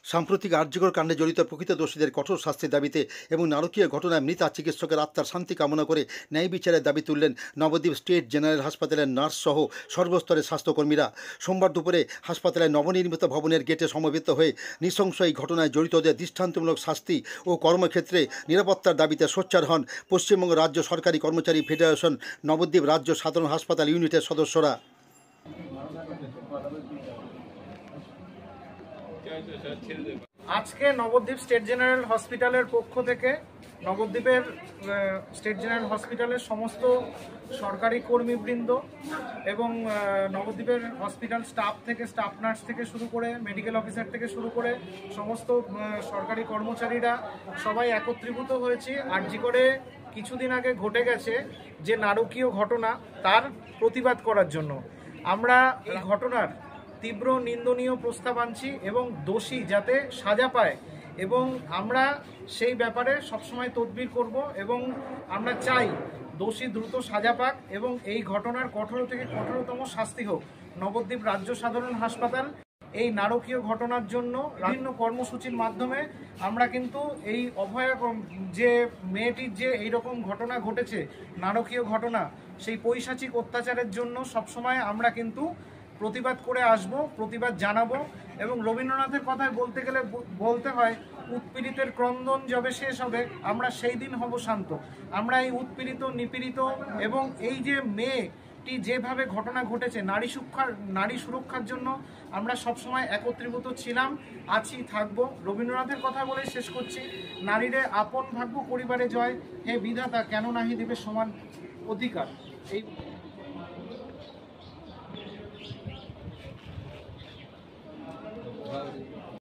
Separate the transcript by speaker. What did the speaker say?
Speaker 1: সাম্প্রতিক আর্যিকর কাণ্ডে জড়িত প্রকৃত দোষীদের কঠোর শাস্তির দাবিতে এবং নারকীয় ঘটনায় মৃতা চিকিৎসকের আত্মার শান্তি কামনা করে ন্যায় বিচারের দাবি তুললেন নবদ্বীপ স্টেট জেনারেল হাসপাতালের নার্স সহ সর্বস্তরের স্বাস্থ্যকর্মীরা। সোমবার দুপুরে হাসপাতালের নবনির্মিত ভবনের গেটে সমবেত হয়ে নৃশংস এই ঘটনায় জড়িতদের দৃষ্টান্তমূলক শাস্তি ও কর্মক্ষেত্রে নিরাপত্তার দাবিতে সোচ্চার হন পশ্চিমবঙ্গ রাজ্য সরকারি কর্মচারী ফেডারেশন নবদ্বীপ রাজ্য সাধারণ হাসপাতাল ইউনিটের সদস্যরা।
Speaker 2: আজকে নবদ্বীপ স্টেট জেনারেল হসপিটালের পক্ষ থেকে নবদ্বীপের স্টেট জেনারেল হসপিটালের সমস্ত সরকারি কর্মীবৃন্দ এবং নবদ্বীপের হসপিটাল স্টাফ নার্স থেকে শুরু করে মেডিকেল অফিসার থেকে শুরু করে সমস্ত সরকারি কর্মচারীরা সবাই একত্রীভূত হয়েছি আরজি করে কিছুদিন আগে ঘটে গেছে যে নারকীয় ঘটনা তার প্রতিবাদ করার জন্য। আমরা এই ঘটনার তীব্র নিন্দনীয় প্রস্তাব আনছি এবং দোষী যাতে সাজা পায় এবং আমরা সেই ব্যাপারে সবসময় তদবির করব এবং আমরা চাই দোষী দ্রুত সাজা পাক এবং এই ঘটনার কঠোর থেকে কঠোরতম শাস্তি হোক। নবদ্বীপ রাজ্য সাধারণ হাসপাতাল এই নারকীয় ঘটনার জন্য বিভিন্ন কর্মসূচির মাধ্যমে আমরা কিন্তু এই অভয়া যে মেয়েটির যে এইরকম ঘটনা ঘটেছে নারকীয় ঘটনা সেই পৈশাচিক অত্যাচারের জন্য সবসময় আমরা কিন্তু প্রতিবাদ করে আসব, প্রতিবাদ জানাবো এবং রবীন্দ্রনাথের কথায় বলতে গেলে বলতে হয় উৎপীড়িতের ক্রন্দন যবে শেষ হবে আমরা সেই দিন হব শান্ত। আমরা এই উৎপীড়িত নিপীড়িত এবং এই যে মেয়েটি যেভাবে ঘটনা ঘটেছে নারী সুরক্ষার জন্য আমরা সবসময় একত্রীভূত ছিলাম, আছি, থাকবো। রবীন্দ্রনাথের কথা বলে শেষ করছি, নারীরে আপন ভাগ্য পরিবারে জয়, হে বিধাতা কেন নাহি দিবে সমান অধিকার। এই